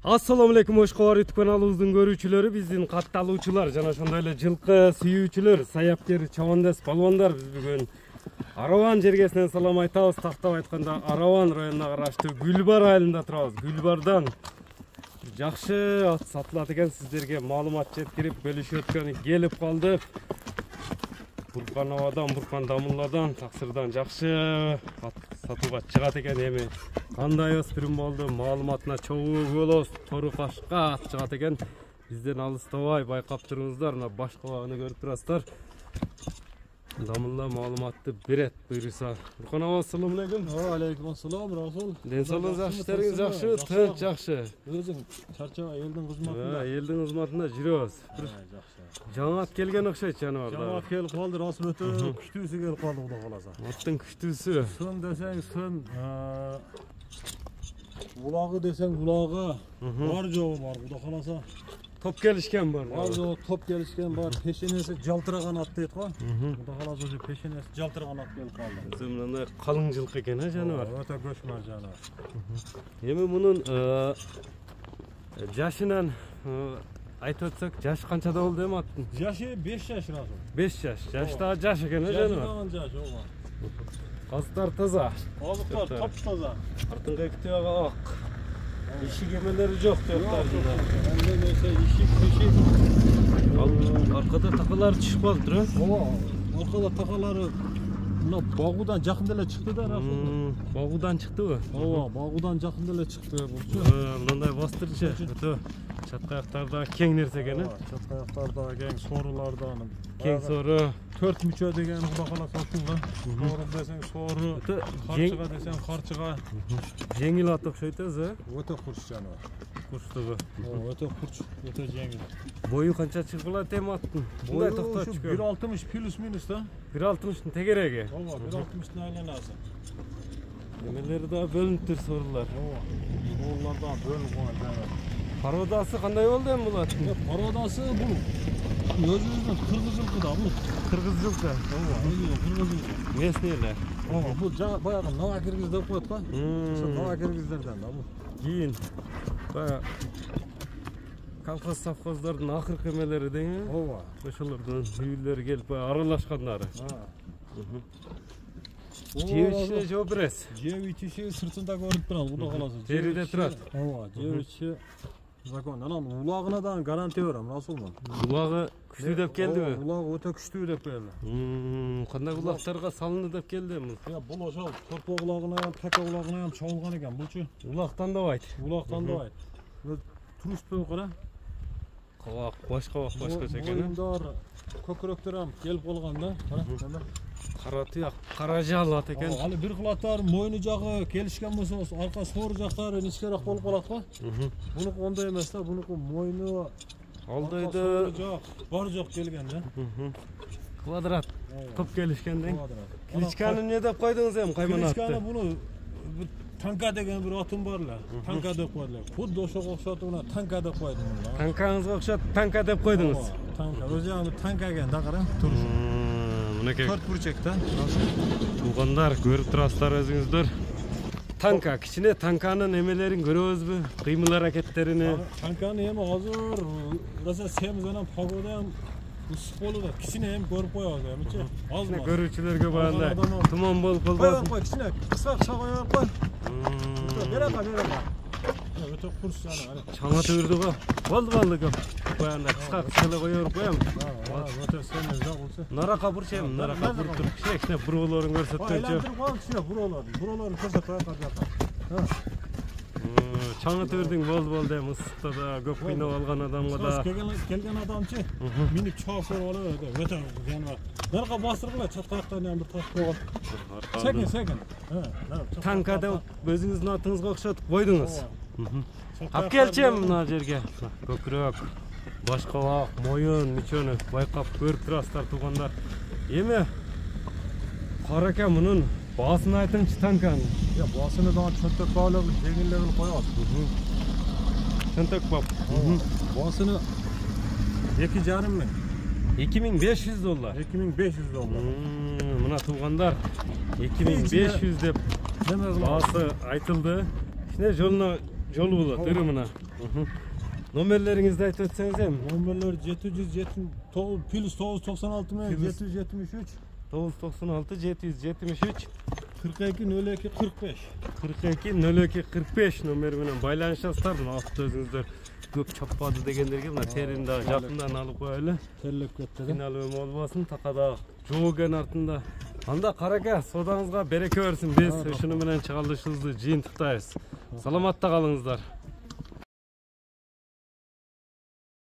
Assalamu alaikum Oshkobar YouTube kanalımızın görүүчүлөрү, биздин катталуучулар жана ошондой эле жылкы сүйүүчүлөр, саяпкер, чабандас, балбандар. Биз бүгүн Араван жергесинен салам айтабыз. Тактап айтканда Араван районуна караштуу Гүлбар айылында турабыз. Гүлбардан жакшы ат сатылат экен, сиздерге маалымат жеткирип бөлүшүп өткөн келип калдык. Буркан абадан, буркан дамылладан, таксырдан жакшы ат сатууга чыгат экен. Эми кандай өспүрүм болду, маалыматына чогуу болобуз. Тору кашка ат чыгат экен. Бизден алыстабай байкап туруңуздар. Мына баш кабагын көрүп турасыздар. Дамылла маалыматты берет буйруса. Буркан аба, ассаламу алейкум. Алейкум ассалам, Расул. Ден соолугуңуз жакшы, иштериңиз жакшы, тынч жакшы. Өзүң чарчабай элдин кызматында. Элдин кызматында жүрөбүз. Жаңа ат келген окшойт жаныбарлар. Жаңа ат келип калды, Расул өтө күчтүүсү келип калды, Кудай кааласа. Аттын күчтүүсү. Сын десең сын, улагы десең улагы, бар жогу бар, Кудай кааласа. Топ келишкен бар. Бар жогу топ келишкен бар. Пешенеси жалтыраган ат дейт го. Кудай кааласа ошо пешенеси жалтыраган ат келип калды. Мындай калың жылкы экен, жаныбар. Өтө көчмөр жаныбар. Эми мунун жашынан айтып өтсөк, жаш канчада болду эми аттын? Жашы 5 жаш, Расул. 5 жаш. Жаштагы жаш экен, жаныбар. Жаш, ооба. Каздар таза. Азыктар таптаза. Артыңга эки тыягы ак. Ишик эмелери жок тияктарында. Анда нерсе ишик. Ал аркада такалар түшүп калыптыр, э? Ооба. Аркада такалары мына багуудан жакын деле чыкты да, Расул. Багуудан чыктыбы? Ооба, багуудан жакын деле чыкты булчу. Мындай бастырчы. Өтө чаткаяктарда кең нерсе экен, э? Чаткаяктарда кең, соорулардан. Кең соору. 4 мүчө деген Кудай кааласа ушул. Соору десең соору, карчыга десең карчыга. Жеңил ат окшойт, э? Өтө курч жаныбар. Курчтугу. Ооба, өтө курч, өтө жеңил. Бою канча чыгып калат эми аттын? Мындай токтоп чыккан. 1.60 плюс минус да. 1.60-тын тегереги. Ооба, 1.60-тын айланасы. Эмелери да бөлүнүптүр соорулар. Ооба. Соорулардан бөлүнүп калган жаныбар. Породасы кандай болду эми бул аттын? Породасы бул өзүбүздүн кыргыз жылкы да бул. Кыргыз жылкы. Ооба, өзүбүздүн кыргыз жылкы. Местный эле. Ооба, бул баягы нава киргиз деп коет го. Ошо нава киргиздерден да бул. Кийин баягы колхоз совхоздордун акыркы эмелери дең, э? Ооба. Ошолордун үйлөрү келип аралашкандары. Жебичине жооп бересиз. Жебичи сыртында көрүнүп турат, Кудай кааласа. Жериде турат. Ооба, жебичи закон. Анан улагына да гарантия берем, Расулмун. Улагы күчтүү деп келдиби? Улагы өтө күчтүү деп келди. Кандай улактарга салынды деп келди эми? Бул ошол торпо улагына ham, така улагына ham чабылган экен булчу. Улак тандабайт. Улак тандабайт. Турушпу кара? Кабак, баш кабак башкача экен. Моюндар, көкүрөктөр ham келип калган да. Кара туяк, кара жал ат экен. Али бир кылаттар мойну жагы келишкен болсо, арка соору жактары ничкераак болуп калат го. Бунуку ондой эмес да, бунуку мойну алдайды бар жок келген да. Квадрат. Топ келишкен дең. Кличканы эмне деп койдуңуз эми, кайман атты? Кличканы буну Танка деген бир атым бар эле. Танка деп койдулар. Худду ошого окшотуп мына танка деп койдум мына. Танкаңызга окшоп танка деп койдуңуз. Танка. Өзү аны танка экен да, кара. Туруш. Мынакей. 4 бурчек да. Туугандар, көрүп турасыздар өзүңүздөр. Танка, кичине танканын эмелерин көрөбүзбү? Кыймыл аракеттерини. Танканы эми азыр Раса Семиз менен погода ham ысык болуп да, кичине эми көрүп коебуз эмичи. Азыр көрүүчүлөргө баягындай туман болуп калбасын. Кой, кичине кыска чагып кой. Бере. Өтө курс жана. Чаңа түрдү го. Болду көп. Баягындай кыска эле коюп коем. Өтө семиз да болчу. Нарака бурчем, нарака буруп туруп кичине бурголорун көрсөткөнчө. Айландырып коем кичине буролорун көрсөтүп коем. Чаңа түрдүң болду эми ысыкта да көп кыйнап алган адамга да. Келген адамчы минип чаап көрүп алып өтө жаныбар. Нарка бастыргыла чаткаяктарын ham бир ташып койгон. Секин. Танка деп өзүңүздүн атыңызга окшотуп койдуңуз. Алып келчем мына жерге. Көкүрөк, баш кабак, моюн, мичөнү байкап көрүп турасыздар туугандар. Эми кара экен мунун баасын айтыңчы танканын. Баасыны да чөнтөк баалап жеңилдеп коебуз. Чөнтөк бап. Баасыны 2,5 миң. $2500. 2500 доллар. Мына туугандар 2500 деп баасы айтылды. Кичине жолуна жолу болот ырымына. Номерлеріңізді айтып өтсеңіз эми. Номерлер 779 плюс 996 менен 773 996 773 42 02 45. 42 02 45 номери менен байланышасыздар. Алып өзүңүздөр көп чаппады дегендерге мына терини дагы жакындан алып коелу. Терлеп кетти да. Киналуу болбосун, такада жооген артында. Анда караке, содаңызга береке берсин. Биз ушуну менен чыгарылышыбызды жыйынтыктайбыз. Саламатта калыңыздар.